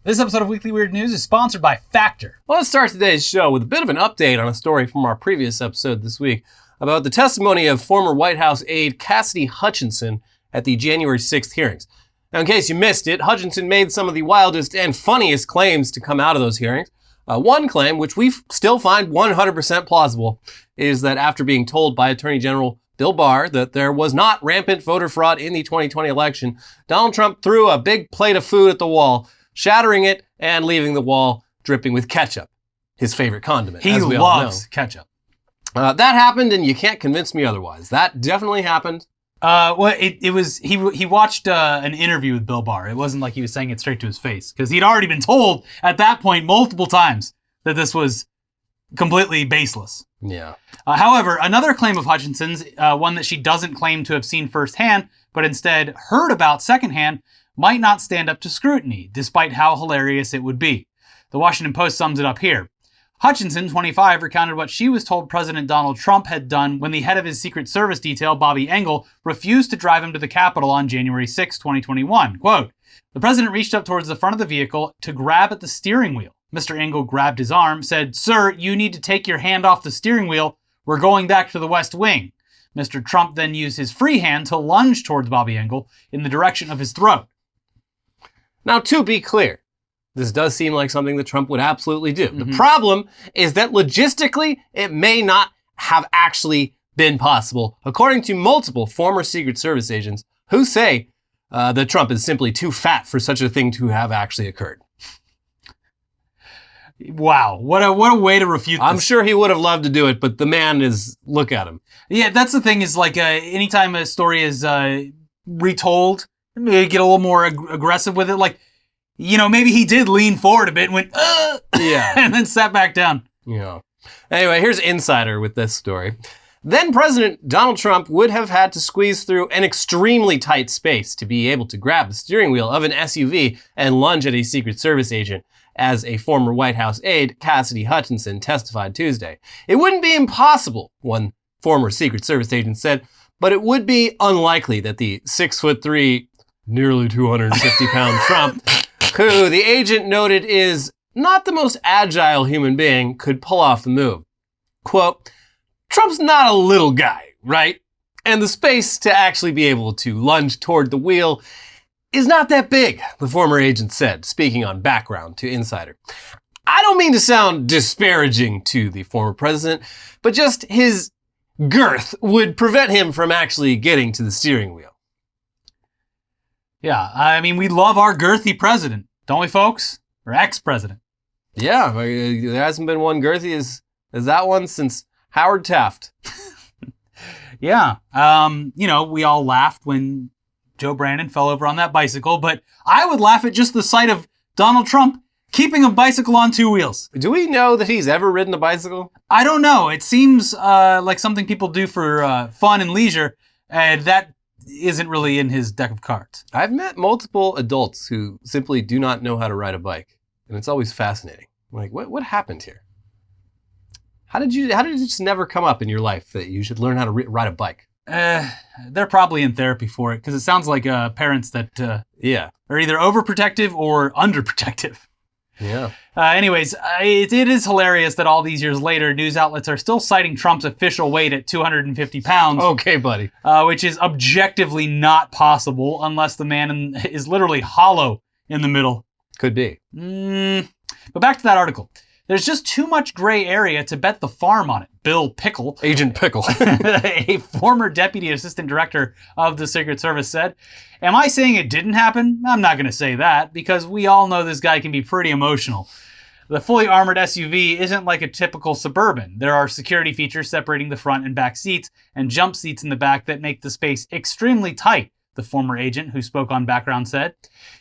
This episode of Weekly Weird News is sponsored by Factor. Well, let's start today's show with a bit of an update on a story from our previous episode this week about the testimony of former White House aide Cassidy Hutchinson at the January 6th hearings. Now, in case you missed it, Hutchinson made some of the wildest and funniest claims to come out of those hearings. One claim, which we still find 100% plausible, is that after being told by Attorney General Bill Barr that there was not rampant voter fraud in the 2020 election, Donald Trump threw a big plate of food at the wall, shattering it and leaving the wall dripping with ketchup, his favorite condiment. He loves ketchup. That happened, and you can't convince me otherwise. That definitely happened. He watched an interview with Bill Barr. It wasn't like he was saying it straight to his face, because he'd already been told at that point multiple times that this was completely baseless. Yeah. However, another claim of Hutchinson's, one that she doesn't claim to have seen firsthand, but instead heard about secondhand, might not stand up to scrutiny, despite how hilarious it would be. The Washington Post sums it up here. Hutchinson, 25, recounted what she was told President Donald Trump had done when the head of his Secret Service detail, Bobby Engel, refused to drive him to the Capitol on January 6, 2021. Quote, the president reached up towards the front of the vehicle to grab at the steering wheel. Mr. Engel grabbed his arm, said, "Sir, you need to take your hand off the steering wheel. We're going back to the West Wing." Mr. Trump then used his free hand to lunge towards Bobby Engel in the direction of his throat. Now, to be clear, this does seem like something that Trump would absolutely do. Mm-hmm. The problem is that logistically, it may not have actually been possible, according to multiple former Secret Service agents who say that Trump is simply too fat for such a thing to have actually occurred. Wow, what a way to refute this. I'm sure he would have loved to do it, but the man is, look at him. Yeah, that's the thing is like anytime a story is retold, maybe get a little more aggressive with it. Like, you know, maybe he did lean forward a bit and went, yeah, and then sat back down. Yeah. Anyway, here's Insider with this story. Then President Donald Trump would have had to squeeze through an extremely tight space to be able to grab the steering wheel of an SUV and lunge at a Secret Service agent, as a former White House aide, Cassidy Hutchinson, testified Tuesday. It wouldn't be impossible, one former Secret Service agent said, but it would be unlikely that the 6'3", nearly 250-pound Trump, who the agent noted is not the most agile human being, could pull off the move. Quote, Trump's not a little guy, right? And the space to actually be able to lunge toward the wheel is not that big, the former agent said, speaking on background to Insider. I don't mean to sound disparaging to the former president, but just his girth would prevent him from actually getting to the steering wheel. Yeah, I mean, we love our girthy president, don't we, folks? Or ex-president. Yeah, there hasn't been one girthy as that one since Howard Taft. Yeah, you know, we all laughed when Joe Brandon fell over on that bicycle, but I would laugh at just the sight of Donald Trump keeping a bicycle on two wheels. Do we know that he's ever ridden a bicycle? I don't know. It seems like something people do for fun and leisure, and that isn't really in his deck of cards. I've met multiple adults who simply do not know how to ride a bike, and it's always fascinating. Like, what happened here? How did it just never come up in your life that you should learn how to ride a bike? They're probably in therapy for it, because it sounds like parents that are either overprotective or underprotective. Yeah. Anyways, it is hilarious that all these years later, news outlets are still citing Trump's official weight at 250 pounds. Okay, buddy. Which is objectively not possible unless the man is literally hollow in the middle. Could be. But back to that article. There's just too much gray area to bet the farm on it. Bill Pickle, Agent Pickle, a former deputy assistant director of the Secret Service, said, "Am I saying it didn't happen? I'm not going to say that, because we all know this guy can be pretty emotional. The fully armored SUV isn't like a typical Suburban. There are security features separating the front and back seats and jump seats in the back that make the space extremely tight," the former agent who spoke on background said.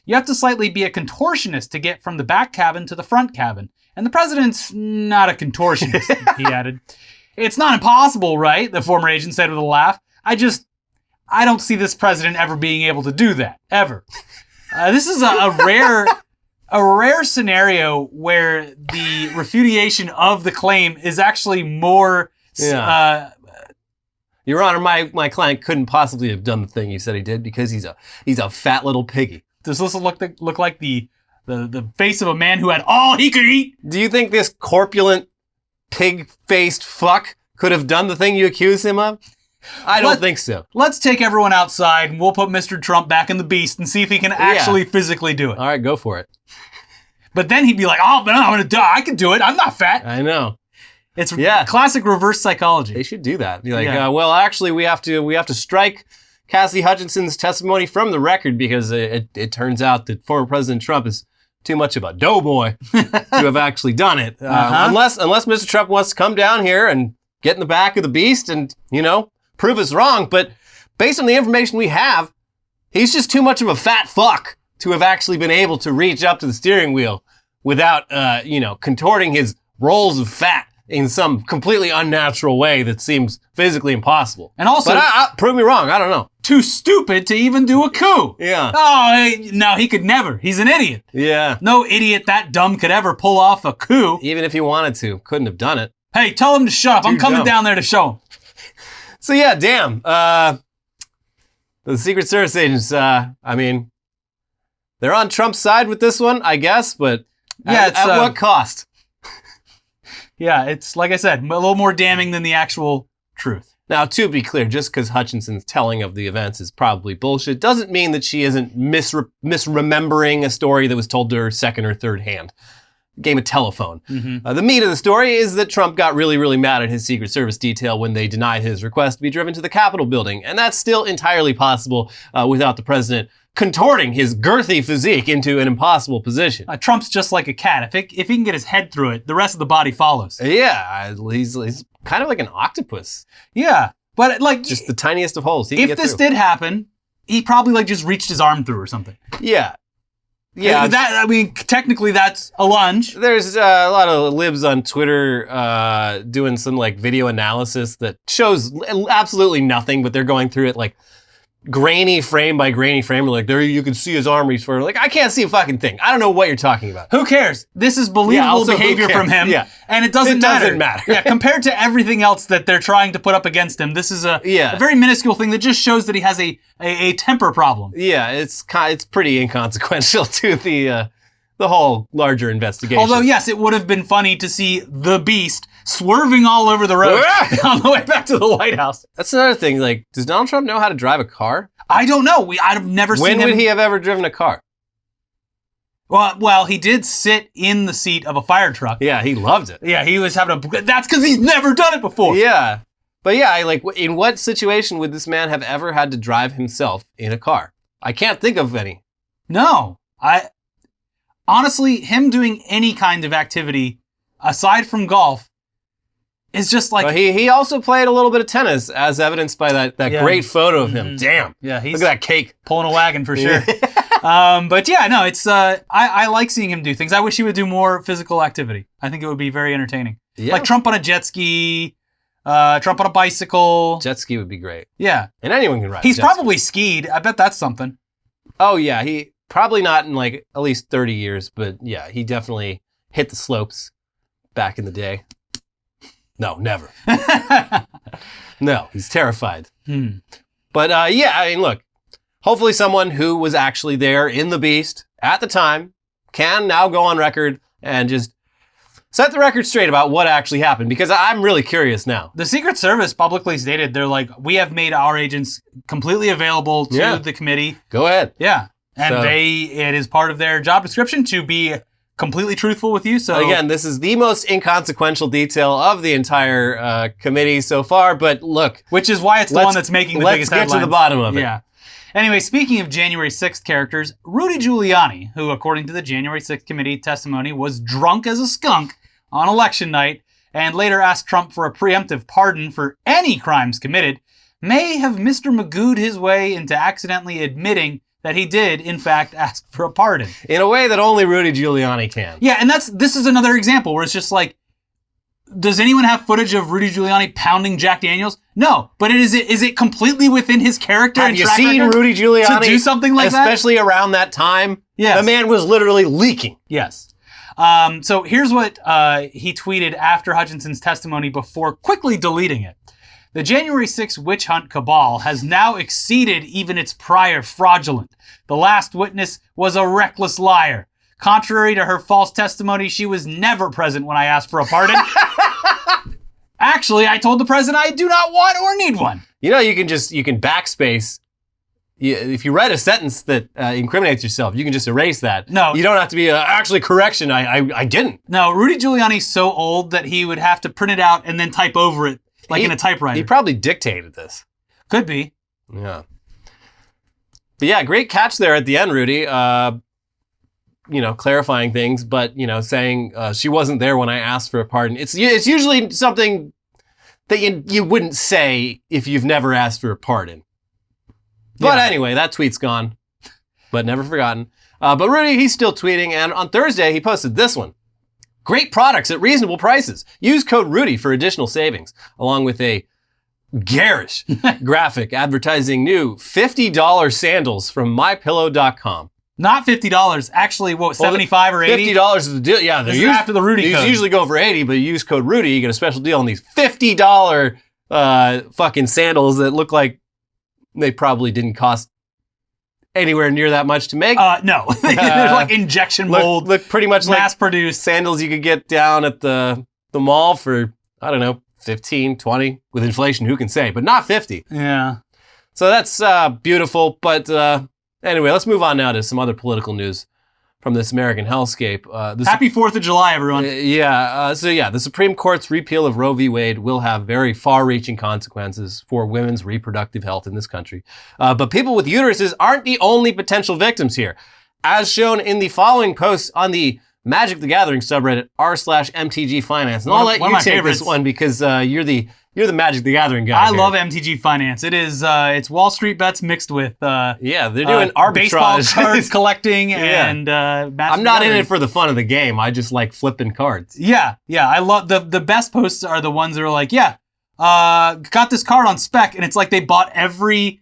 "You have to slightly be a contortionist to get from the back cabin to the front cabin. And the president's not a contortionist," he added. "It's not impossible, right?" the former agent said with a laugh. I don't see this president ever being able to do that, ever. This is a rare scenario where the refutation of the claim is actually more... Your Honor, my client couldn't possibly have done the thing he said he did because he's a fat little piggy. Does this look like the the face of a man who had all he could eat. Do you think this corpulent, pig-faced fuck could have done the thing you accuse him of? I don't think so. Let's take everyone outside and we'll put Mr. Trump back in the beast and see if he can actually physically do it. All right, go for it. But then he'd be like, oh, man, I'm going to die. I can do it. I'm not fat. I know. It's classic reverse psychology. They should do that. Be like, well, actually, we have to strike Cassidy Hutchinson's testimony from the record because it turns out that former President Trump is too much of a doughboy to have actually done it. Unless Mr. Trump wants to come down here and get in the back of the beast and, prove us wrong. But based on the information we have, he's just too much of a fat fuck to have actually been able to reach up to the steering wheel without, contorting his rolls of fat in some completely unnatural way that seems physically impossible. And also, but prove me wrong. I don't know. Too stupid to even do a coup. Yeah. Oh, no, he could never. He's an idiot. Yeah. No idiot that dumb could ever pull off a coup. Even if he wanted to, couldn't have done it. Hey, tell him to shut up. I'm coming down there to show him. So yeah, damn. The Secret Service agents, they're on Trump's side with this one, I guess, but at what cost? Yeah, it's, like I said, a little more damning than the actual truth. Now, to be clear, just because Hutchinson's telling of the events is probably bullshit doesn't mean that she isn't misremembering a story that was told to her second or third hand. Game of telephone. Mm-hmm. The meat of the story is that Trump got really, really mad at his Secret Service detail when they denied his request to be driven to the Capitol building. And that's still entirely possible without the president contorting his girthy physique into an impossible position. Trump's just like a cat. If he can get his head through it, the rest of the body follows. Yeah, he's kind of like an octopus. Yeah, but like... just the tiniest of holes he can get through. If this did happen, he probably just reached his arm through or something. Yeah. Yeah, technically that's a lunge. There's a lot of libs on Twitter doing some video analysis that shows absolutely nothing, but they're going through it grainy frame by grainy frame. Like, there you can see his arm reach for. I can't see a fucking thing. I don't know what you're talking about. Who cares? This is believable behavior from him. Yeah. And it doesn't matter. Yeah, compared to everything else that they're trying to put up against him, this is a very minuscule thing that just shows that he has a temper problem. Yeah, it's pretty inconsequential to the whole larger investigation. Although, yes, it would have been funny to see the beast swerving all over the road on the way back to the White House. That's another thing. Does Donald Trump know how to drive a car? I don't know. I've never seen him. When would he have ever driven a car? Well, he did sit in the seat of a fire truck. Yeah, he loved it. Yeah, he was having that's because he's never done it before. Yeah. But yeah, in what situation would this man have ever had to drive himself in a car? I can't think of any. No. Honestly, him doing any kind of activity aside from golf is just like... Well, he also played a little bit of tennis, as evidenced by that great photo of him. Damn. Yeah, he's look at that cake. Pulling a wagon for sure. But yeah, no, it's I like seeing him do things. I wish he would do more physical activity. I think it would be very entertaining. Yeah. Like Trump on a jet ski, Trump on a bicycle. Jet ski would be great. Yeah. And anyone can ride He's probably skied. I bet that's something. Oh yeah, he... probably not in at least 30 years, but yeah, he definitely hit the slopes back in the day. No, never. No, he's terrified. But look, hopefully someone who was actually there in the beast at the time can now go on record and just set the record straight about what actually happened, because I'm really curious now. The Secret Service publicly stated, they're like, we have made our agents completely available to the committee. Go ahead. Yeah. And it is part of their job description to be completely truthful with you. So again, this is the most inconsequential detail of the entire committee so far. But look, which is why it's the one that's making the biggest headlines. Let's get to the bottom of it. Yeah. Anyway, speaking of January 6th characters, Rudy Giuliani, who according to the January 6th committee testimony was drunk as a skunk on election night and later asked Trump for a preemptive pardon for any crimes committed, may have Mr. Magoo'd his way into accidentally admitting that he did, in fact, ask for a pardon. In a way that only Rudy Giuliani can. Yeah, and this is another example where it's just like, does anyone have footage of Rudy Giuliani pounding Jack Daniels? No, but is it completely within his character and track record? Have you seen Rudy Giuliani to do something like that? Especially around that time? Yes. The man was literally leaking. Yes. So here's what he tweeted after Hutchinson's testimony before quickly deleting it. The January 6th witch hunt cabal has now exceeded even its prior fraudulent. The last witness was a reckless liar. Contrary to her false testimony, she was never present when I asked for a pardon. Actually, I told the president I do not want or need one. You know, you can backspace. If you write a sentence that incriminates yourself, you can just erase that. No. You don't have to be, actually, correction, I didn't. No, Rudy Giuliani's so old that he would have to print it out and then type over it, like in a typewriter. He probably dictated this. Could be. Yeah. But yeah, great catch there at the end, Rudy. Clarifying things, but, saying she wasn't there when I asked for a pardon. It's usually something that you wouldn't say if you've never asked for a pardon. But anyway, that tweet's gone, but never forgotten. But Rudy, he's still tweeting, and on Thursday, he posted this one. Great products at reasonable prices. Use code Rudy for additional savings, along with a garish graphic advertising new $50 sandals from mypillow.com. Not $50. Actually, what, 75 or 80? $50 is the deal. Yeah, they're after the Rudy code. These usually go for 80, but you use code Rudy, you get a special deal on these $50 fucking sandals that look like they probably didn't cost anywhere near that much to make. No. They're like injection mold. Look pretty much mass-produced sandals you could get down at the mall for, I don't know, 15, 20. With inflation, who can say? But not 50. Yeah. So that's beautiful, but... Anyway, let's move on now to some other political news from this American hellscape. Happy 4th of July, everyone. The Supreme Court's repeal of Roe v. Wade will have very far-reaching consequences for women's reproductive health in this country. But people with uteruses aren't the only potential victims here. As shown in the following post on the Magic the Gathering subreddit, r/MTG Finance. And I'll let you take this one because you're the Magic the Gathering guy. I love MTG Finance. It is it's Wall Street bets mixed with they're doing arbitrage, baseball card collecting and I'm not in it for the fun of the game. I just like flipping cards. Yeah. I love the best posts are the ones that are like, got this card on spec, and it's like they bought every.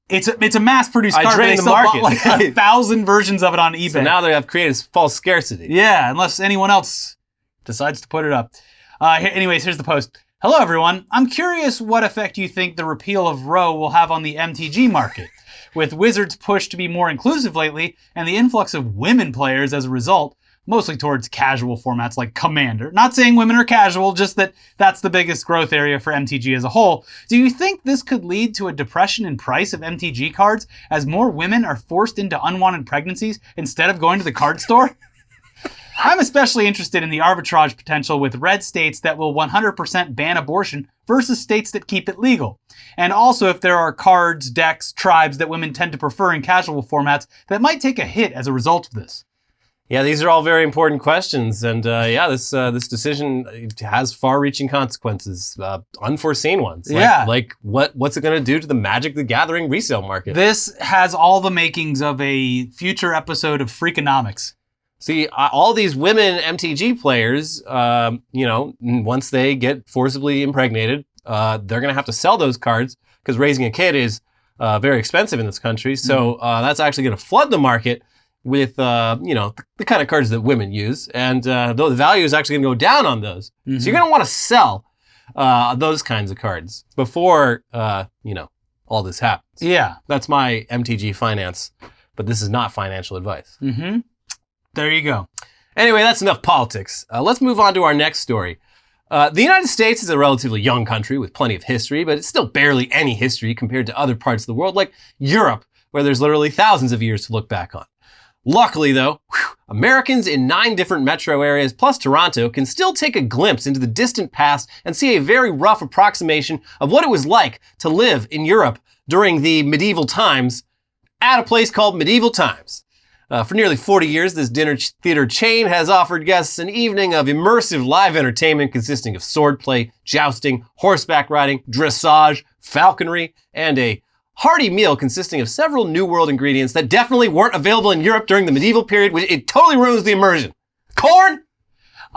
It's a mass-produced card. Drained they the still market. Bought like 1,000 versions of it on eBay. So now they have created false scarcity. Yeah, unless anyone else decides to put it up. Anyways, here's the post. Hello, everyone. I'm curious what effect you think the repeal of Roe will have on the MTG market. With Wizards' push to be more inclusive lately, and the influx of women players as a result, mostly towards casual formats like Commander. Not saying women are casual, just that that's the biggest growth area for MTG as a whole. Do you think this could lead to a depression in price of MTG cards as more women are forced into unwanted pregnancies instead of going to the card store? I'm especially interested in the arbitrage potential with red states that will 100% ban abortion versus states that keep it legal. And also if there are cards, decks, tribes that women tend to prefer in casual formats that might take a hit as a result of this. Yeah, these are all very important questions, and this decision has far-reaching consequences, unforeseen ones. What's it going to do to the Magic the Gathering resale market? This has all the makings of a future episode of Freakonomics. See, all these women MTG players, once they get forcibly impregnated, they're going to have to sell those cards because raising a kid is very expensive in this country. So that's actually going to flood the market with, the kind of cards that women use. And the value is actually going to go down on those. Mm-hmm. So you're going to want to sell those kinds of cards before, all this happens. Yeah. That's my MTG Finance, but this is not financial advice. Mm-hmm. There you go. Anyway, that's enough politics. Let's move on to our next story. The United States is a relatively young country with plenty of history, but it's still barely any history compared to other parts of the world, like Europe, where there's literally thousands of years to look back on. Luckily, though, Americans in 9 different metro areas plus Toronto can still take a glimpse into the distant past and see a very rough approximation of what it was like to live in Europe during the medieval times at a place called Medieval Times. For nearly 40 years, this dinner theater chain has offered guests an evening of immersive live entertainment consisting of swordplay, jousting, horseback riding, dressage, falconry, and a hearty meal consisting of several New World ingredients that definitely weren't available in Europe during the medieval period, which it totally ruins the immersion. Corn?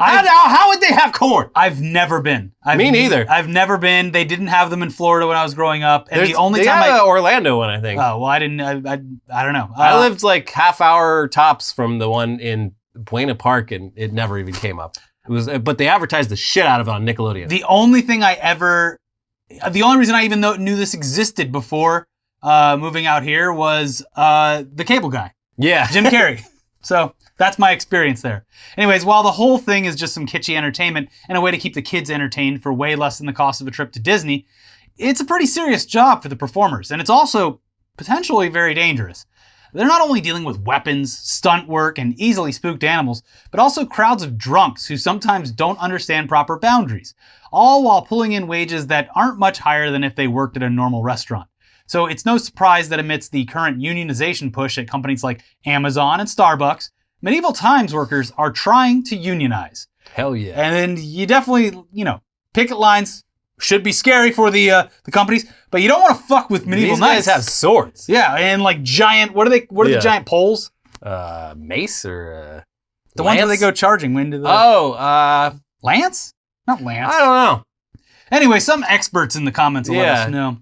How would they have corn? I've never been. Me neither. I've never been. They didn't have them in Florida when I was growing up. And the only time they had Orlando one, I think. Oh, well, I didn't. I don't know. I lived like half hour tops from the one in Buena Park, and it never even came up. But they advertised the shit out of it on Nickelodeon. The only reason I even knew this existed before moving out here was the cable guy. Yeah. Jim Carrey. So That's my experience there. Anyways, while the whole thing is just some kitschy entertainment and a way to keep the kids entertained for way less than the cost of a trip to Disney, it's a pretty serious job for the performers, and it's also potentially very dangerous. They're not only dealing with weapons, stunt work, and easily spooked animals, but also crowds of drunks who sometimes don't understand proper boundaries, all while pulling in wages that aren't much higher than if they worked at a normal restaurant. So it's no surprise that amidst the current unionization push at companies like Amazon and Starbucks, medieval times workers are trying to unionize. Hell yeah. And you definitely, picket lines should be scary for the companies, but you don't want to fuck with medieval knights. These guys have swords. Yeah, and like giant, what are the giant poles? Mace or the lance? ones where they go charging. When do the lance? Not lance. I don't know. Anyway, some experts in the comments will let us know.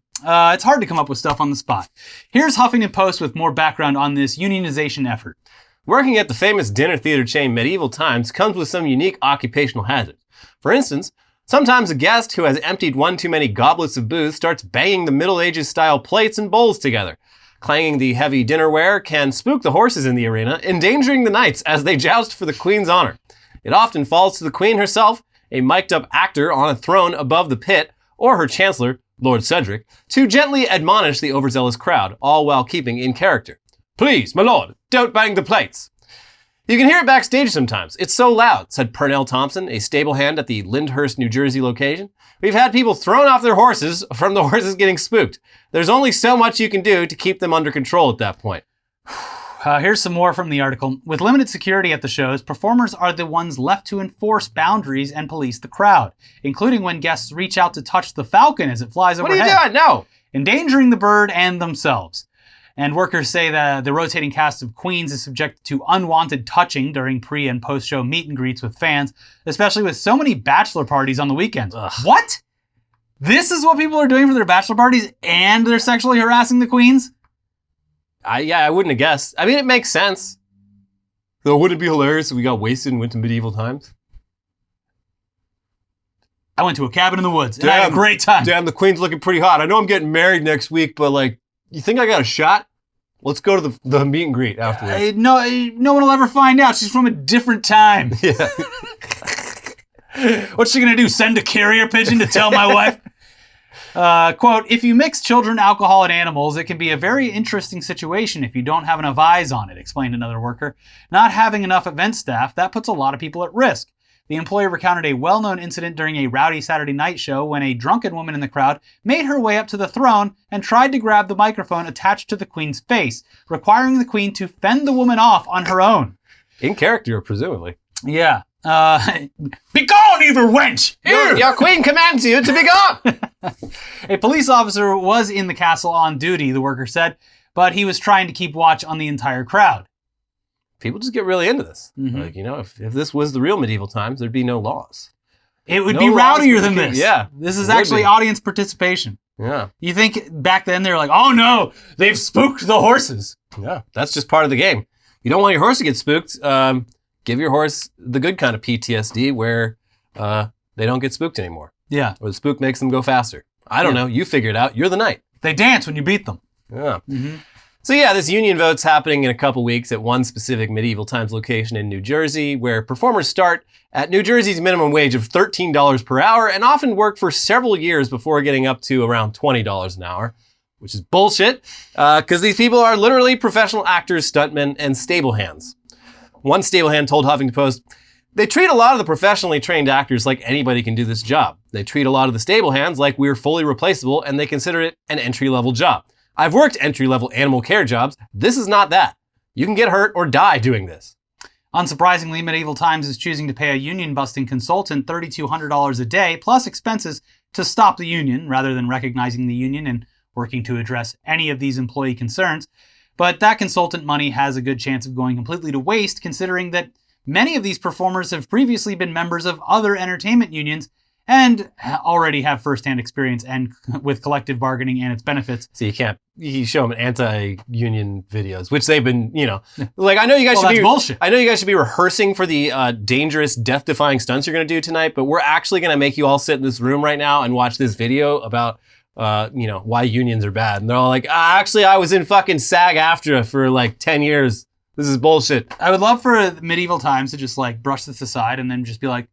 It's hard to come up with stuff on the spot. Here's Huffington Post with more background on this unionization effort. Working at the famous dinner theater chain Medieval Times comes with some unique occupational hazards. For instance, sometimes a guest who has emptied one too many goblets of booze starts banging the Middle Ages style plates and bowls together. Clanging the heavy dinnerware can spook the horses in the arena, endangering the knights as they joust for the Queen's honor. It often falls to the Queen herself, a mic'd up actor on a throne above the pit, or her Chancellor, Lord Cedric, to gently admonish the overzealous crowd, all while keeping in character. Please, my lord, don't bang the plates. You can hear it backstage sometimes. It's so loud, said Pernell Thompson, a stable hand at the Lyndhurst, New Jersey location. We've had people thrown off their horses from the horses getting spooked. There's only so much you can do to keep them under control at that point. Here's some more from the article. With limited security at the shows, performers are the ones left to enforce boundaries and police the crowd, including when guests reach out to touch the falcon as it flies overhead. What are you doing? No! Endangering the bird and themselves. And workers say that the rotating cast of queens is subjected to unwanted touching during pre- and post-show meet and greets with fans, especially with so many bachelor parties on the weekends. Ugh. What? This is what people are doing for their bachelor parties and they're sexually harassing the queens? I wouldn't have guessed. I mean, it makes sense. Though, wouldn't it be hilarious if we got wasted and went to medieval times? I went to a cabin in the woods and I had a great time. Damn, the Queen's looking pretty hot. I know I'm getting married next week, but you think I got a shot? Let's go to the meet and greet afterwards. No one will ever find out. She's from a different time. Yeah. What's she gonna do? Send a carrier pigeon to tell my wife? Quote, if you mix children, alcohol, and animals, it can be a very interesting situation if you don't have enough eyes on it, explained another worker. Not having enough event staff, that puts a lot of people at risk. The employer recounted a well-known incident during a rowdy Saturday night show when a drunken woman in the crowd made her way up to the throne and tried to grab the microphone attached to the Queen's face, requiring the Queen to fend the woman off on her own. In character, presumably. Yeah. Be gone, evil wench! Your Queen commands you to be gone! A police officer was in the castle on duty, the worker said, but he was trying to keep watch on the entire crowd. People just get really into this. Mm-hmm. If this was the real medieval times, there'd be no laws. It would be rowdier than this. Yeah. This is actually audience participation. Yeah. You think back then they were like, oh no, they've spooked the horses. Yeah. That's just part of the game. You don't want your horse to get spooked. Give your horse the good kind of PTSD where they don't get spooked anymore. Yeah. Or the spook makes them go faster. I don't know. You figure it out. You're the knight. They dance when you beat them. Yeah. Mm-hmm. So yeah, this union vote's happening in a couple weeks at one specific medieval times location in New Jersey, where performers start at New Jersey's minimum wage of $13 per hour and often work for several years before getting up to around $20 an hour, which is bullshit, because these people are literally professional actors, stuntmen, and stable hands. One stable hand told Huffington Post, they treat a lot of the professionally trained actors like anybody can do this job. They treat a lot of the stable hands like we're fully replaceable, and they consider it an entry-level job. I've worked entry-level animal care jobs. This is not that. You can get hurt or die doing this. Unsurprisingly, Medieval Times is choosing to pay a union-busting consultant $3,200 a day plus expenses to stop the union, rather than recognizing the union and working to address any of these employee concerns. But that consultant money has a good chance of going completely to waste, considering that many of these performers have previously been members of other entertainment unions and already have firsthand experience and with collective bargaining and its benefits. So you show them anti-union videos, which they've been, I know you guys should be bullshit. I know you guys should be rehearsing for the dangerous, death-defying stunts you're going to do tonight, but we're actually going to make you all sit in this room right now and watch this video about why unions are bad. And they're all like, actually, I was in fucking SAG-AFTRA for 10 years. This is bullshit. I would love for medieval times to just like brush this aside and then just be like,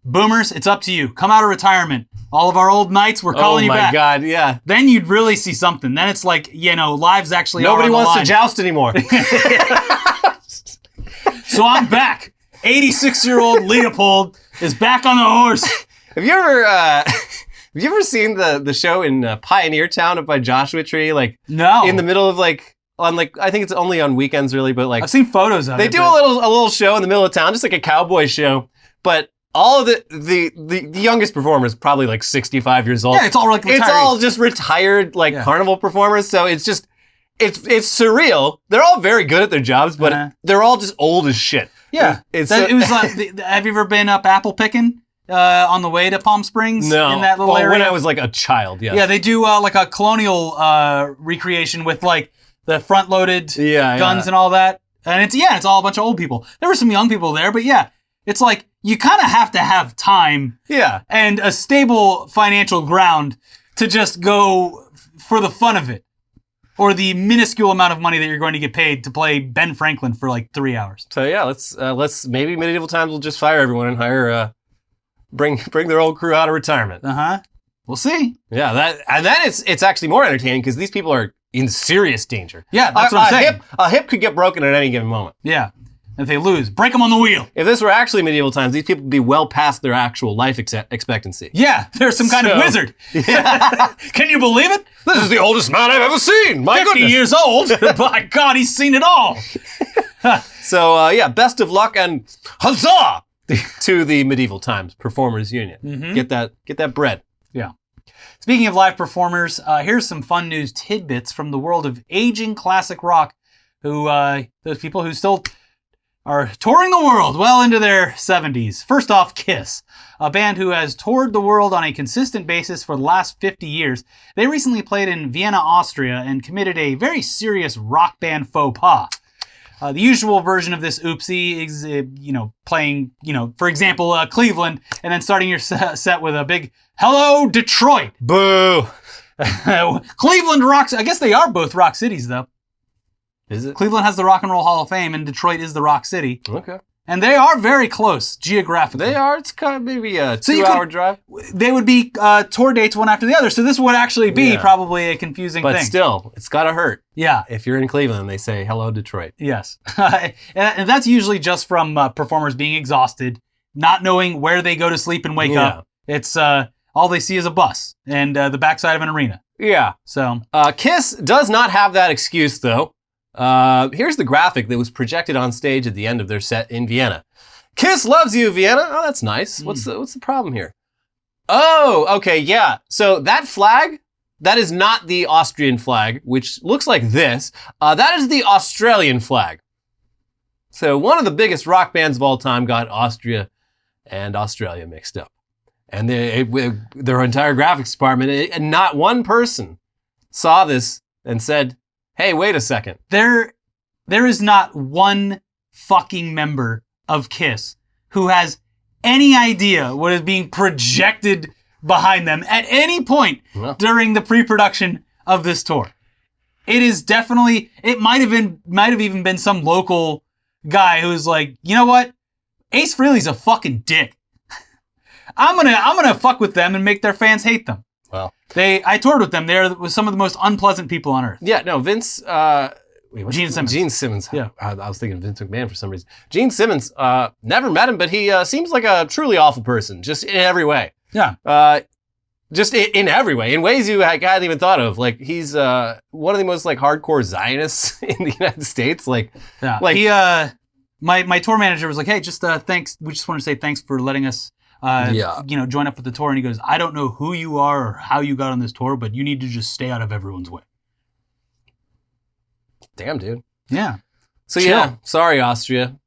boomers, it's up to you. Come out of retirement. All of our old knights, we're calling you back. Oh my God, yeah. Then you'd really see something. Then it's like, lives actually Nobody are on the wants line. to joust anymore. So I'm back. 86-year-old Leopold is back on the horse. Have you ever seen the show in Pioneer Town up by Joshua Tree? Like, No. in the middle of I think it's only on weekends really, but like I've seen photos of they it. do a little show in the middle of town, just like a cowboy show. But all of the youngest performers, probably like 65 years old. Yeah, it's all like retirees. It's all just retired carnival performers. So it's just it's surreal. They're all very good at their jobs, but they're all just old as shit. Yeah, it was like. Have you ever been up apple picking on the way to Palm Springs? No, in that little area. When I was like a child, yeah. Yeah, they do like a colonial recreation with like the front-loaded guns and all that, and it's all a bunch of old people. There were some young people there, but yeah, it's like you kind of have to have time, and a stable financial ground to just go for the fun of it. Or the minuscule amount of money that you're going to get paid to play Ben Franklin for like 3 hours. So yeah, let's maybe medieval times will just fire everyone and hire bring their old crew out of retirement. We'll see. Yeah, and then it's actually more entertaining because these people are in serious danger. Yeah, that's what I'm saying. A hip could get broken at any given moment. Yeah. If they lose, break them on the wheel. If this were actually medieval times, these people would be well past their actual life expectancy. Yeah, they're some kind of wizard. Yeah. Can you believe it? This is the oldest man I've ever seen. My 50 goodness. years old. By God, he's seen it all. So best of luck and huzzah to the medieval times performers union. Mm-hmm. Get that bread. Yeah. Speaking of live performers, here's some fun news tidbits from the world of aging classic rock. Those people who still are touring the world well into their 70s. First off, Kiss, a band who has toured the world on a consistent basis for the last 50 years. They recently played in Vienna, Austria, and committed a very serious rock band faux pas. The usual version of this oopsie is, playing, for example, Cleveland, and then starting your set with a big, hello, Detroit. Boo. Cleveland rocks. I guess they are both rock cities, though. Is it? Cleveland has the Rock and Roll Hall of Fame, and Detroit is the rock city. Okay. And they are very close geographically. They are. It's kind of maybe a 2-hour drive. They would be tour dates one after the other, so this would actually be probably a confusing thing. But still, it's got to hurt. Yeah. If you're in Cleveland, they say, hello, Detroit. Yes. And that's usually just from performers being exhausted, not knowing where they go to sleep and wake up. It's all they see is a bus and the backside of an arena. Yeah. So Kiss does not have that excuse, though. Here's the graphic that was projected on stage at the end of their set in Vienna. Kiss loves you, Vienna. Oh, that's nice. What's the problem here? Oh, okay, yeah. So that flag, that is not the Austrian flag, which looks like this. That is the Australian flag. So one of the biggest rock bands of all time got Austria and Australia mixed up. And their entire graphics department, and not one person saw this and said, hey, wait a second. There is not one fucking member of Kiss who has any idea what is being projected behind them at any point during the pre-production of this tour. It is definitely, it might have even been some local guy who's like, you know what? Ace Frehley's a fucking dick. I'm gonna fuck with them and make their fans hate them. Well, I toured with them. They're some of the most unpleasant people on earth. Yeah, no, Vince. Gene Simmons. Gene Simmons. Yeah, I was thinking Vince McMahon for some reason. Gene Simmons. Never met him, but he seems like a truly awful person, just in every way. Yeah. Just in every way, in ways you hadn't even thought of. Like he's one of the most like hardcore Zionists in the United States. Like, yeah. My tour manager was like, hey, just thanks. We just want to say thanks for letting us. Join up with the tour. And he goes, I don't know who you are or how you got on this tour, but you need to just stay out of everyone's way. Damn, dude. Yeah. So yeah, sorry, Austria.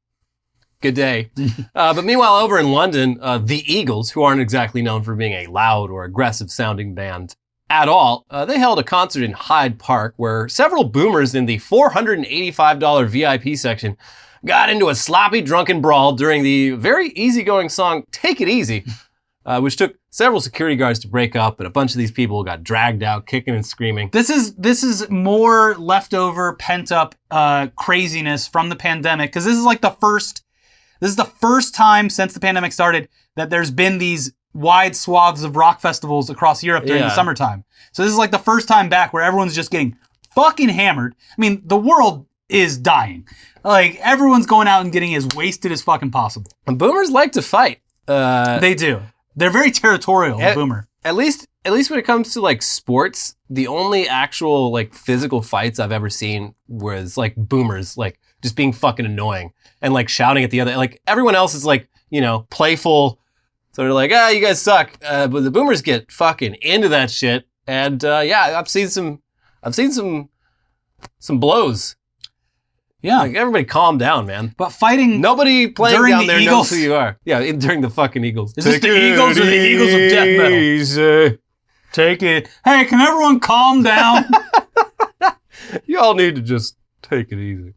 Good day. But meanwhile, over in London, the Eagles, who aren't exactly known for being a loud or aggressive sounding band at all, they held a concert in Hyde Park where several boomers in the $485 VIP section got into a sloppy drunken brawl during the very easygoing song Take It Easy. which took several security guards to break up, and a bunch of these people got dragged out, kicking and screaming. This is more leftover pent up craziness from the pandemic, because this is the first time since the pandemic started that there's been these wide swaths of rock festivals across Europe during the summertime. So this is like the first time back where everyone's just getting fucking hammered. I mean, the world is dying. Like, everyone's going out and getting as wasted as fucking possible. And boomers like to fight. They do. They're very territorial, boomer. At least when it comes to like sports, the only actual like physical fights I've ever seen was like boomers like just being fucking annoying and like shouting at the other. Like, everyone else is like, you know, playful. So they're like, you guys suck. But the boomers get fucking into that shit. And I've seen some blows. Yeah. Like, everybody calm down, man. But fighting... Nobody playing during down the there Eagles, knows who you are. Yeah, during the fucking Eagles. Is this the Eagles or the Eagles of death metal? Easy. Take it. Hey, can everyone calm down? You all need to just take it easy.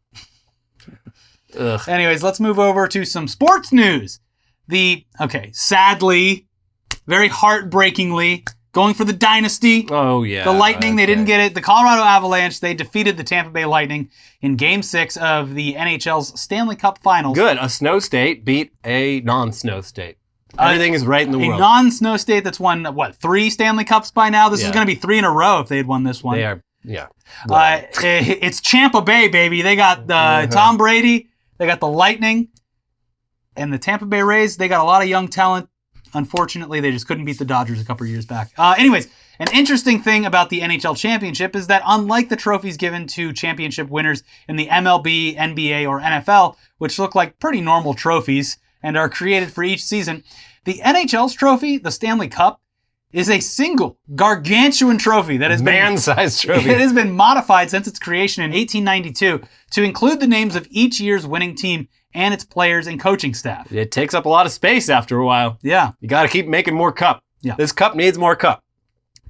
Ugh. Anyways, let's move over to some sports news. Sadly, very heartbreakingly, going for the dynasty. Oh, yeah. The Lightning, they didn't get it. The Colorado Avalanche, they defeated the Tampa Bay Lightning in Game 6 of the NHL's Stanley Cup Finals. Good. A snow state beat a non-snow state. Everything is right in the world. A non-snow state that's won, 3 Stanley Cups by now? This is going to be 3 in a row if they had won this one. They are, yeah. It's Tampa Bay, baby. They got Tom Brady. They got the Lightning. And the Tampa Bay Rays, they got a lot of young talent. Unfortunately, they just couldn't beat the Dodgers a couple of years back. Anyways, an interesting thing about the NHL Championship is that unlike the trophies given to championship winners in the MLB, NBA, or NFL, which look like pretty normal trophies and are created for each season, the NHL's trophy, the Stanley Cup, is a single gargantuan trophy that has man-sized trophy. It has been modified since its creation in 1892 to include the names of each year's winning team and its players and coaching staff. It takes up a lot of space after a while. Yeah. You got to keep making more cup. Yeah. This cup needs more cup.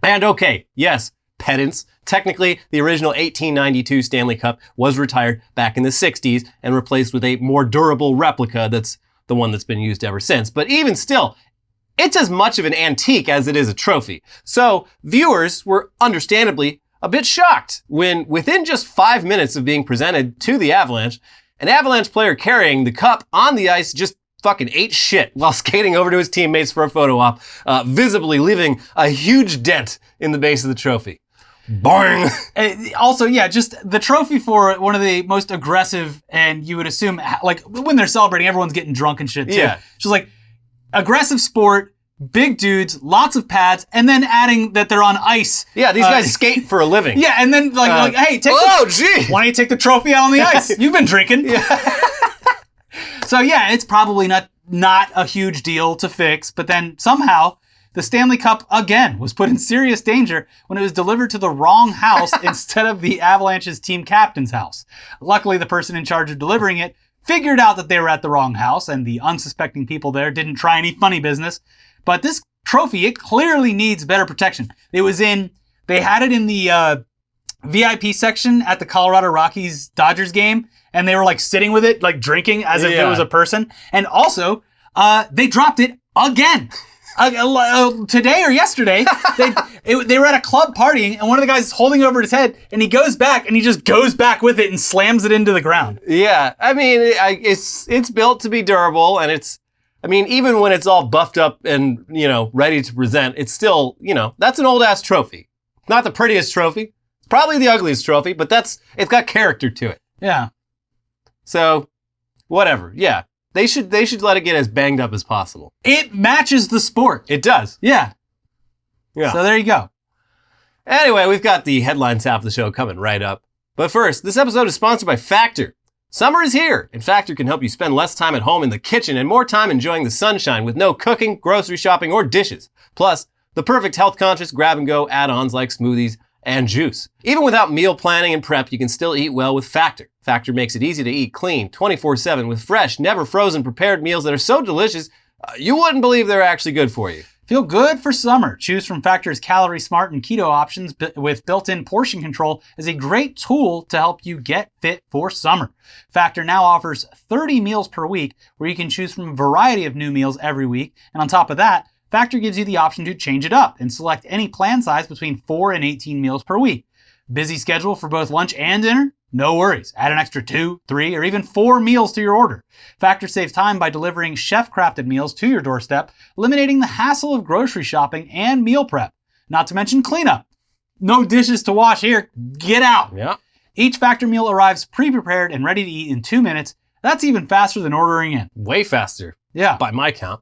And okay, yes, pedants. Technically, the original 1892 Stanley Cup was retired back in the 60s and replaced with a more durable replica that's the one that's been used ever since. But even still, it's as much of an antique as it is a trophy. So viewers were understandably a bit shocked when, within just 5 minutes of being presented to the Avalanche, an Avalanche player carrying the cup on the ice just fucking ate shit while skating over to his teammates for a photo op, visibly leaving a huge dent in the base of the trophy. Boing! Also, yeah, just the trophy for one of the most aggressive, and you would assume, like, when they're celebrating, everyone's getting drunk and shit, too. Yeah. Just like, aggressive sport, big dudes, lots of pads, and then adding that they're on ice. Yeah, these guys skate for a living. Yeah, and then like, hey, why don't you take the trophy out on the ice? You've been drinking. Yeah. So yeah, it's probably not a huge deal to fix, but then somehow the Stanley Cup again was put in serious danger when it was delivered to the wrong house instead of the Avalanche's team captain's house. Luckily, the person in charge of delivering it figured out that they were at the wrong house, and the unsuspecting people there didn't try any funny business. But this trophy, it clearly needs better protection. They had it in the VIP section at the Colorado Rockies Dodgers game, and they were like sitting with it, like drinking as if it was a person. And also, they dropped it again. Today or yesterday, they were at a club partying, and one of the guys is holding over his head, and he goes back, and he just goes back with it and slams it into the ground. Yeah, I mean, it's built to be durable, and even when it's all buffed up and, ready to present, it's still, that's an old-ass trophy. Not the prettiest trophy. It's probably the ugliest trophy, but it's got character to it. Yeah. So, whatever. Yeah. They should let it get as banged up as possible. It matches the sport. It does. Yeah. Yeah. So there you go. Anyway, we've got the headlines half of the show coming right up. But first, this episode is sponsored by Factor. Summer is here, and Factor can help you spend less time at home in the kitchen and more time enjoying the sunshine with no cooking, grocery shopping, or dishes. Plus, the perfect health-conscious grab-and-go add-ons like smoothies and juice. Even without meal planning and prep, you can still eat well with Factor. Factor makes it easy to eat clean, 24/7, with fresh, never frozen prepared meals that are so delicious, you wouldn't believe they're actually good for you. Feel good for summer. Choose from Factor's Calorie Smart and Keto options with built-in portion control as a great tool to help you get fit for summer. Factor now offers 30 meals per week where you can choose from a variety of new meals every week. And on top of that, Factor gives you the option to change it up and select any plan size between 4 and 18 meals per week. Busy schedule for both lunch and dinner? No worries. Add an extra 2, 3, or even 4 meals to your order. Factor saves time by delivering chef-crafted meals to your doorstep, eliminating the hassle of grocery shopping and meal prep. Not to mention cleanup. No dishes to wash here. Get out. Yeah. Each Factor meal arrives pre-prepared and ready to eat in 2 minutes. That's even faster than ordering in. Way faster. Yeah. By my count.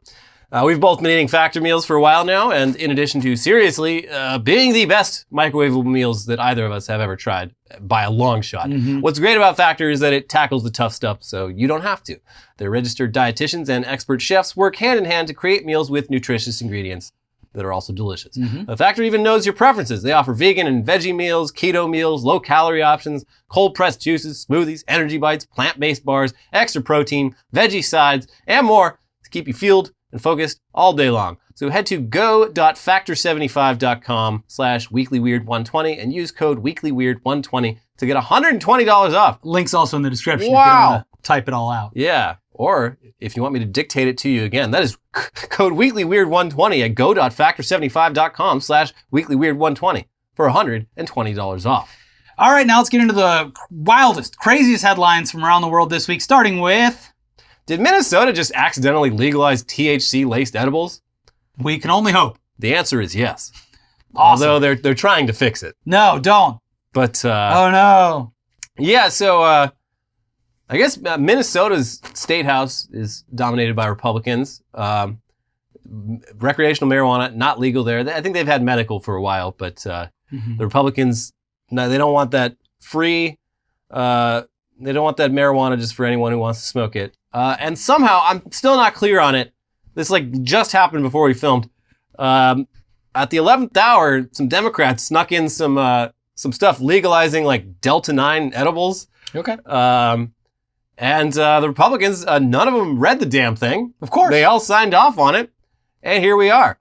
We've both been eating Factor meals for a while now, and in addition to seriously being the best microwavable meals that either of us have ever tried by a long shot. What's great about Factor is that it tackles the tough stuff, so you don't have to. Their registered dietitians and expert chefs work hand in hand to create meals with nutritious ingredients that are also delicious. Factor even knows your preferences. They offer vegan and veggie meals, keto meals, low-calorie options, cold-pressed juices, smoothies, energy bites, plant-based bars, extra protein, veggie sides, and more to keep you fueled and focused all day long. So head to go.factor75.com/weeklyweird120 and use code weeklyweird120 to get $120 off. Link's also in the description Wow. if you don't want to type it all out. Yeah. Or if you want me to dictate it to you again, that is code weeklyweird120 at go.factor75.com/weeklyweird120 for $120 off. All right, now let's get into the wildest, craziest headlines from around the world this week, starting with... Did Minnesota just accidentally legalize THC-laced edibles? We can only hope. The answer is yes. Awesome. Although they're trying to fix it. No, don't. But oh no. Yeah, so I guess Minnesota's state house is dominated by Republicans. Recreational marijuana, not legal there. I think they've had medical for a while, but the Republicans, no, they don't want that free. They don't want that marijuana just for anyone who wants to smoke it. And somehow, I'm still not clear on it. This just happened before we filmed. At the 11th hour, some Democrats snuck in some stuff legalizing Delta 9 edibles. Okay. And the Republicans, none of them read the damn thing. Of course. They all signed off on it. And here we are.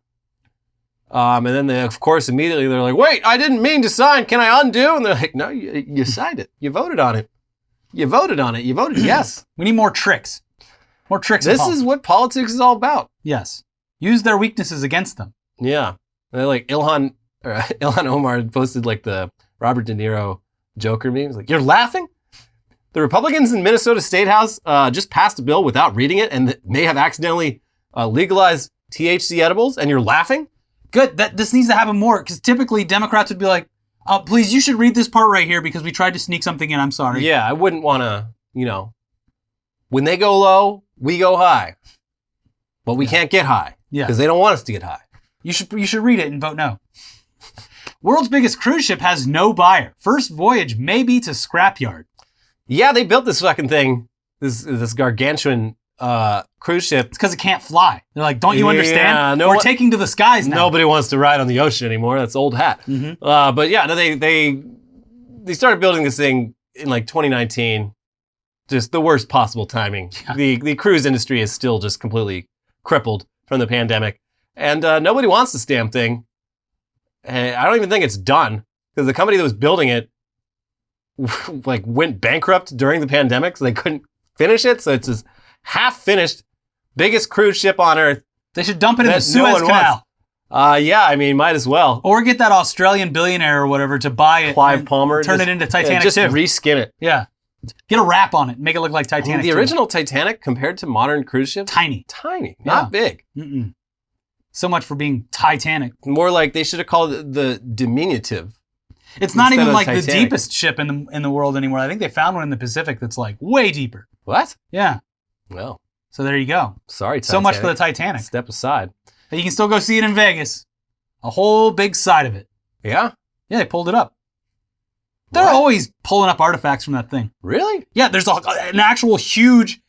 And then they, of course, immediately they're like, wait, I didn't mean to sign. Can I undo? And they're like, no, you signed it. You voted on it. You voted on it. You voted yes. We need more tricks. More tricks. This is what politics is all about. Yes. Use their weaknesses against them. Yeah. They're Ilhan Omar posted the Robert De Niro Joker meme. He's like, you're laughing? The Republicans in Minnesota State House just passed a bill without reading it and may have accidentally legalized THC edibles, and you're laughing? Good. This needs to happen more, because typically Democrats would be like, please, you should read this part right here because we tried to sneak something in. I'm sorry. Yeah, I wouldn't want to, when they go low, we go high. But we can't get high because they don't want us to get high. You should read it and vote no. World's biggest cruise ship has no buyer. First voyage may be to scrapyard. Yeah, they built this fucking thing, this gargantuan cruise ship. It's because it can't fly. They're like, don't you understand? No We're taking to the skies now. Nobody wants to ride on the ocean anymore. That's old hat. But yeah, no, they started building this thing in 2019. Just the worst possible timing. Yeah. The cruise industry is still just completely crippled from the pandemic. And nobody wants this damn thing. And I don't even think it's done, because the company that was building it went bankrupt during the pandemic, so they couldn't finish it. So it's this half-finished, biggest cruise ship on Earth. They should dump it in the Suez Canal. Yeah, I mean, might as well. Or get that Australian billionaire or whatever to buy it. Clive Palmer. Turn it into Titanic just too. Reskin it. Yeah. Get a wrap on it and make it look like Titanic. The original Titanic compared to modern cruise ships? Tiny. Not big. Mm-mm. So much for being Titanic. More like they should have called it the diminutive. It's not even Titanic. the deepest ship in the world anymore. I think they found one in the Pacific that's way deeper. What? Yeah. Well. So there you go. Sorry, Titanic. So much for the Titanic. Step aside. But you can still go see it in Vegas. A whole big side of it. Yeah? Yeah, they pulled it up. They're always pulling up artifacts from that thing. Really? Yeah, there's an actual huge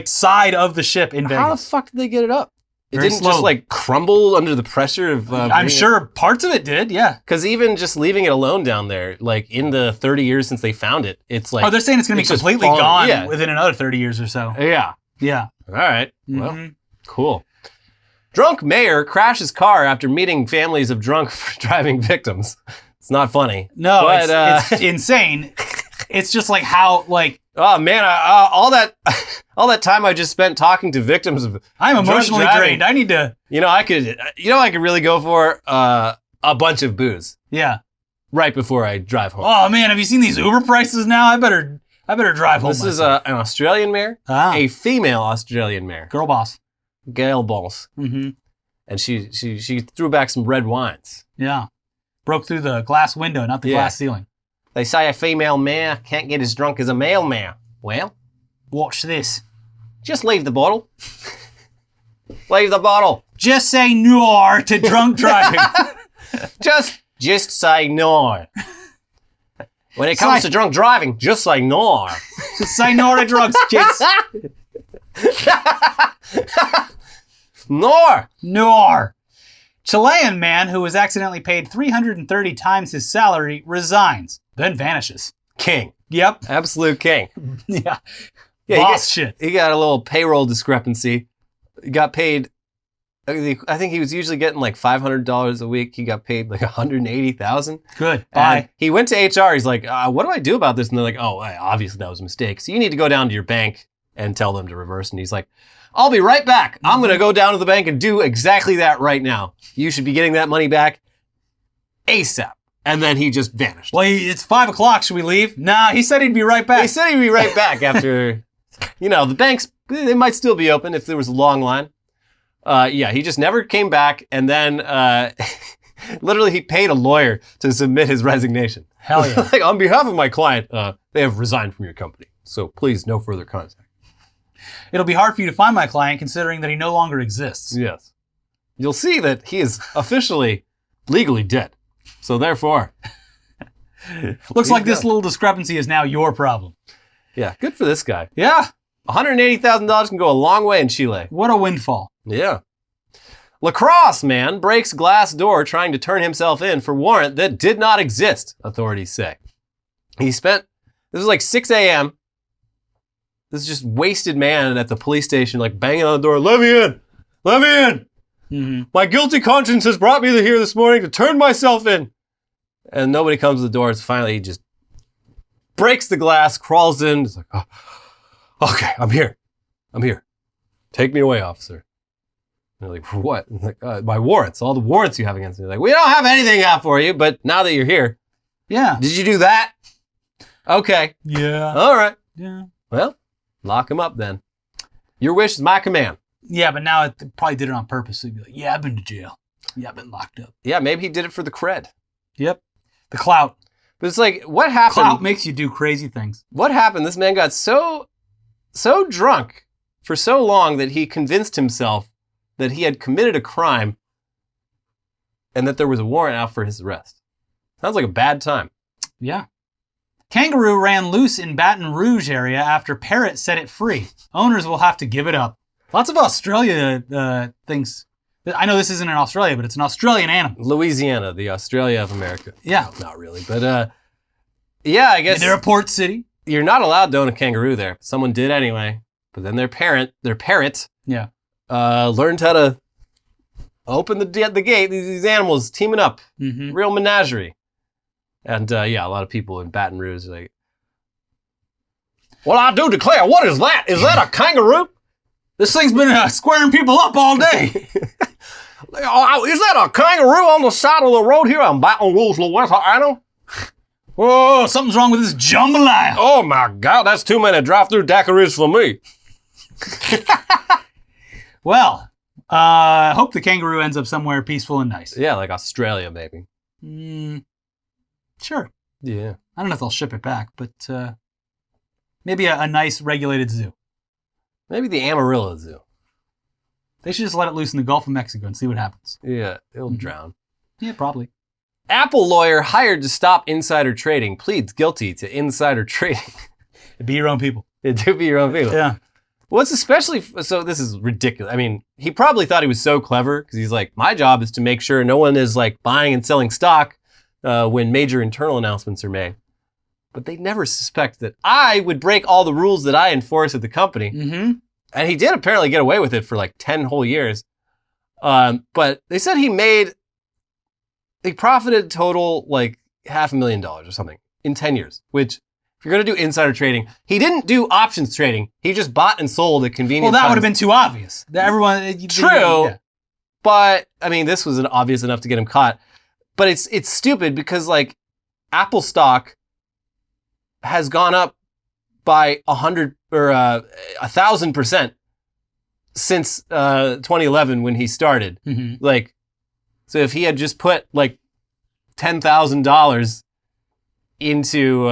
side of the ship in Vegas. How the fuck did they get it up? It Very didn't slow. just crumble under the pressure of... I'm sure parts of it did, yeah. Because even just leaving it alone down there, in the 30 years since they found it, it's Oh, they're saying it's going to be completely gone within another 30 years or so. Yeah. Yeah. All right. Well, cool. Drunk mayor crashes car after meeting families of drunk driving victims. It's not funny. No, but, it's insane. It's just how, Oh man, all that time I just spent talking to victims of I'm drunk emotionally driving. drained. I need to. I could really go for a bunch of booze Yeah. right before I drive home. Oh man, have you seen these Uber prices now? I better drive home. This is an Australian mare, a female Australian mare, girl boss. Gail Balls, Mm-hmm. and she threw back some red wines. Yeah. Broke through the glass window, not the glass ceiling. They say a female mare can't get as drunk as a male mare. Well, watch this. Just leave the bottle. Leave the bottle. Just say no to drunk driving. Just say no. When it comes to drunk driving, just say no. Just say no to drugs, kids. Nor. Chilean man who was accidentally paid 330 times his salary resigns, then vanishes. King. Yep. Absolute king. Yeah. Boss shit. He got a little payroll discrepancy. He got paid, I think he was usually getting like $500 a week. He got paid like $180,000. Good. Bye. And he went to HR. He's like, what do I do about this? And they're like, oh, obviously that was a mistake. So you need to go down to your bank and tell them to reverse. And he's like, I'll be right back. I'm going to go down to the bank and do exactly that right now. You should be getting that money back ASAP. And then he just vanished. Well, it's 5 o'clock. Should we leave? Nah, he said he'd be right back. He said he'd be right back after, the banks, they might still be open if there was a long line. He just never came back. And then literally he paid a lawyer to submit his resignation. Hell yeah. Like, on behalf of my client, they have resigned from your company. So please, no further contact. It'll be hard for you to find my client considering that he no longer exists. Yes. You'll see that he is officially legally dead. So therefore. Looks like this little discrepancy is now your problem. Yeah, good for this guy. Yeah. $180,000 can go a long way in Chile. What a windfall. Yeah. Lacrosse man breaks glass door trying to turn himself in for warrant that did not exist, authorities say. This was like 6 a.m. This just wasted man at the police station, like banging on the door, let me in, let me in. Mm-hmm. My guilty conscience has brought me here this morning to turn myself in. And nobody comes to the door. So finally he just breaks the glass, crawls in. It's like, oh, okay, I'm here. Take me away, officer. And they're like, for what? And like, my warrants, all the warrants you have against me. They're like, we don't have anything out for you, but now that you're here. Yeah. Did you do that? Okay. Yeah. All right. Yeah. Well, lock him up then. Your wish is my command. Yeah, but now it probably did it on purpose. So he'd be like, yeah, I've been to jail. Yeah, I've been locked up. Yeah, maybe he did it for the cred. Yep. The clout. But it's like, what happened? Clout makes you do crazy things. What happened? This man got so drunk for so long that he convinced himself that he had committed a crime and that there was a warrant out for his arrest. Sounds like a bad time. Yeah. Kangaroo ran loose in Baton Rouge area after parrot set it free. Owners will have to give it up. Lots of Australia things. I know this isn't in Australia, but it's an Australian animal. Louisiana, the Australia of America. Yeah. No, not really, but yeah, I guess. They're a port city. You're not allowed to own a kangaroo there. Someone did anyway. But then their parrot, yeah, learned how to open the gate. These animals teaming up. Mm-hmm. Real menagerie. And a lot of people in Baton Rouge are like, well, I do declare, what is that? Is that a kangaroo? This thing's been squaring people up all day. Is that a kangaroo on the side of the road here in Baton Rouge, Louisiana? Whoa, something's wrong with this jambalaya. Oh my God, that's too many drive-through daiquiris for me. Well, I hope the kangaroo ends up somewhere peaceful and nice. Yeah, like Australia, maybe. Sure. Yeah. I don't know if they'll ship it back, but maybe a nice regulated zoo. Maybe the Amarillo Zoo. They should just let it loose in the Gulf of Mexico and see what happens. Yeah, it'll drown. Yeah, probably. Apple lawyer hired to stop insider trading pleads guilty to insider trading. Be your own people. It do be your own people. Yeah. What's especially, so this is ridiculous. I mean, he probably thought he was so clever because he's like, my job is to make sure no one is like buying and selling stock when major internal announcements are made. But they never suspect that I would break all the rules that I enforce at the company. Mm-hmm. And he did apparently get away with it for like 10 whole years. But they said he profited total like $500,000 or something in 10 years, which If you're going to do insider trading, he didn't do options trading. He just bought and sold at convenient Well, that would have times. been too obvious. Everyone. True. Yeah. But, I mean, this was obvious enough to get him caught. But it's stupid because, like, Apple stock has gone up by 100 or 1,000% since 2011 when he started. Mm-hmm. Like, so if he had just put, like, $10,000 into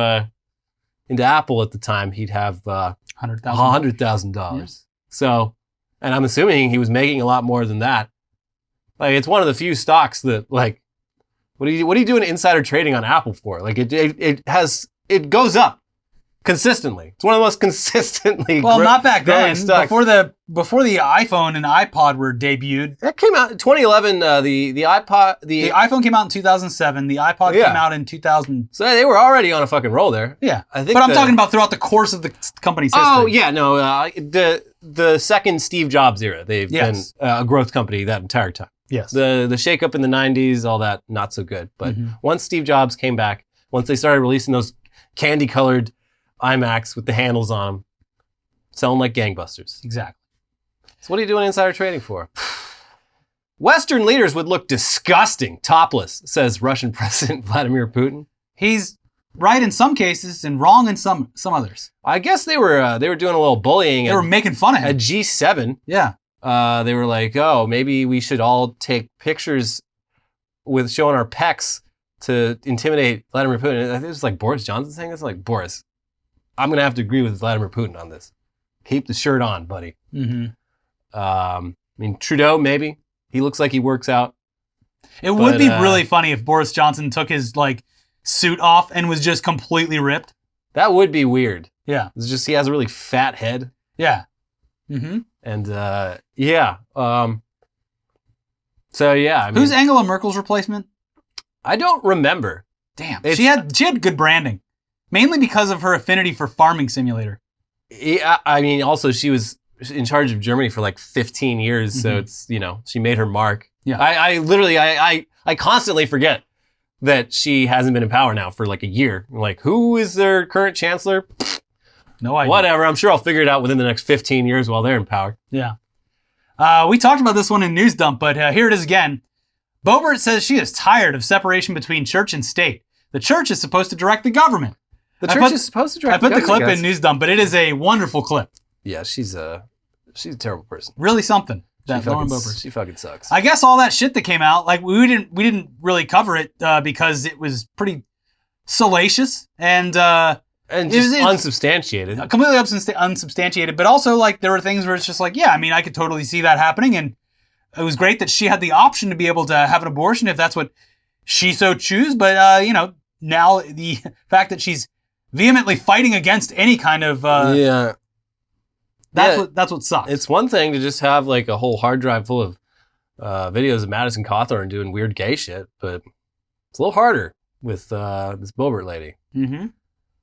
Apple at the time, he'd have $100,000. Yeah. So, and I'm assuming he was making a lot more than that. Like, it's one of the few stocks that, like, what are you doing insider trading on Apple for? Like, it goes up consistently. It's one of the most consistently not back growing then. stocks. Before the iPhone and iPod were debuted. That came out in 2011. The iPhone came out in 2007. The iPod came out in 2000. So they were already on a fucking roll there. Yeah, I think. But I'm talking about throughout the course of the company's history. Oh yeah, no. The second Steve Jobs era, they've been a growth company that entire time. Yes. The shakeup in the 90s, all that, not so good. But once Steve Jobs came back, once they started releasing those candy-colored iMacs with the handles on them, selling like gangbusters. Exactly. So what are you doing insider trading for? Western leaders would look disgusting, topless, says Russian President Vladimir Putin. He's right in some cases and wrong in some others. I guess they were doing a little bullying. They were making fun of him. At G7. Yeah. They were like, oh, maybe we should all take pictures with showing our pecs to intimidate Vladimir Putin. I think it was like Boris Johnson saying this. Like, Boris, I'm going to have to agree with Vladimir Putin on this. Keep the shirt on, buddy. Mm-hmm. I mean, Trudeau, maybe. He looks like he works out. It would be really funny if Boris Johnson took his like suit off and was just completely ripped. That would be weird. Yeah. It's just he has a really fat head. Yeah. Mm-hmm. And so yeah. I mean, who's Angela Merkel's replacement? I don't remember. Damn. She had good branding. Mainly because of her affinity for Farming Simulator. Yeah, I mean, also she was in charge of Germany for like 15 years, so it's, she made her mark. Yeah. I constantly forget that she hasn't been in power now for like a year. Like, who is their current chancellor? No idea. Whatever. I'm sure I'll figure it out within the next 15 years while they're in power. Yeah. We talked about this one in News Dump, but here it is again. Boebert says she is tired of separation between church and state. The church is supposed to direct the government. The church is supposed to direct the government. I put the clip in News Dump, but it is a wonderful clip. Yeah, she's a terrible person. Really something. Lauren Boebert. She fucking sucks. I guess all that shit that came out, like we didn't really cover it because it was pretty salacious and just unsubstantiated. Completely unsubstantiated, but also like there were things where it's just like, yeah, I mean, I could totally see that happening, and it was great that she had the option to be able to have an abortion if that's what she so choose. But now the fact that she's vehemently fighting against any kind of that's what sucks. It's one thing to just have like a whole hard drive full of videos of Madison Cawthorn doing weird gay shit, but it's a little harder with this Boebert lady. Mm-hmm.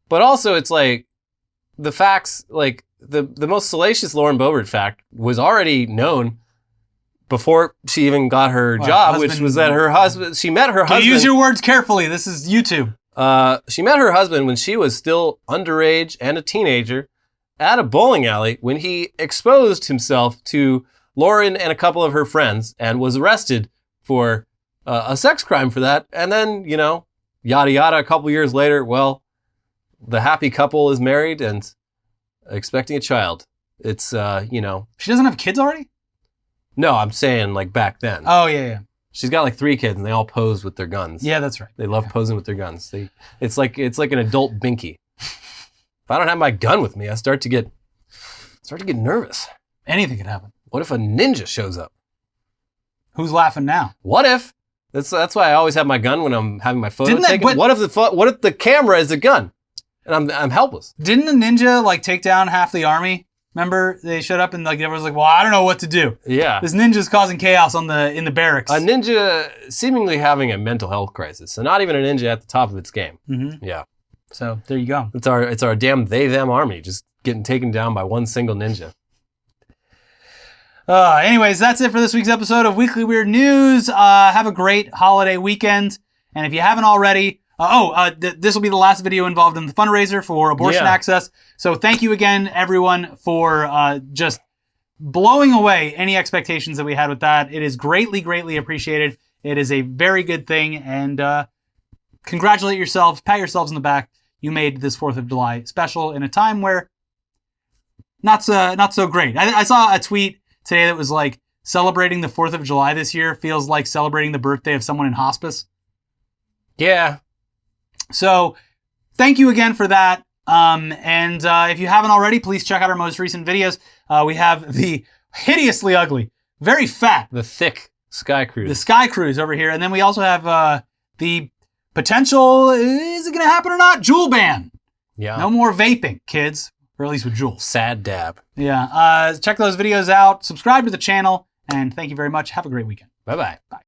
But also, it's like the facts, like the most salacious Lauren Boebert fact was already known before she even got her job, which was that her husband. She met her husband. Use your words carefully. This is YouTube. She met her husband when she was still underage and a teenager at a bowling alley when he exposed himself to Lauren and a couple of her friends and was arrested for a sex crime for that. And then, yada yada, a couple years later, well, the happy couple is married and expecting a child. It's, She doesn't have kids already? No, I'm saying like back then. Oh, yeah. She's got like 3 kids and they all pose with their guns. Yeah, that's right. They love posing with their guns. It's like an adult binky. If I don't have my gun with me, I start to get nervous. Anything could happen. What if a ninja shows up? Who's laughing now? What if? That's why I always have my gun when I'm having my photo taken. But what if the camera is a gun? And I'm helpless. Didn't a ninja like take down half the army? Remember, they showed up and like everyone was like, "Well, I don't know what to do." Yeah, this ninja's causing chaos in the barracks. A ninja seemingly having a mental health crisis, so not even a ninja at the top of its game. Mm-hmm. Yeah. So there you go. It's our damn they-them army just getting taken down by one single ninja. Anyways, that's it for this week's episode of Weekly Weird News. Have a great holiday weekend, and if you haven't already, This will be the last video involved in the fundraiser for abortion access. So thank you again, everyone, for just blowing away any expectations that we had with that. It is greatly, greatly appreciated. It is a very good thing, and congratulate yourselves, pat yourselves on the back. You made this 4th of July special in a time where not so great. I saw a tweet today that was like, celebrating the 4th of July this year feels like celebrating the birthday of someone in hospice. Yeah. So thank you again for that. And if you haven't already, please check out our most recent videos. We have the hideously ugly, very fat, the thick Sky Cruise. The Sky Cruise over here. And then we also have the potential, is it going to happen or not? Juul ban. Yeah. No more vaping, kids. Or at least with Juul. Sad dab. Yeah. Check those videos out. Subscribe to the channel. And thank you very much. Have a great weekend. Bye-bye. Bye.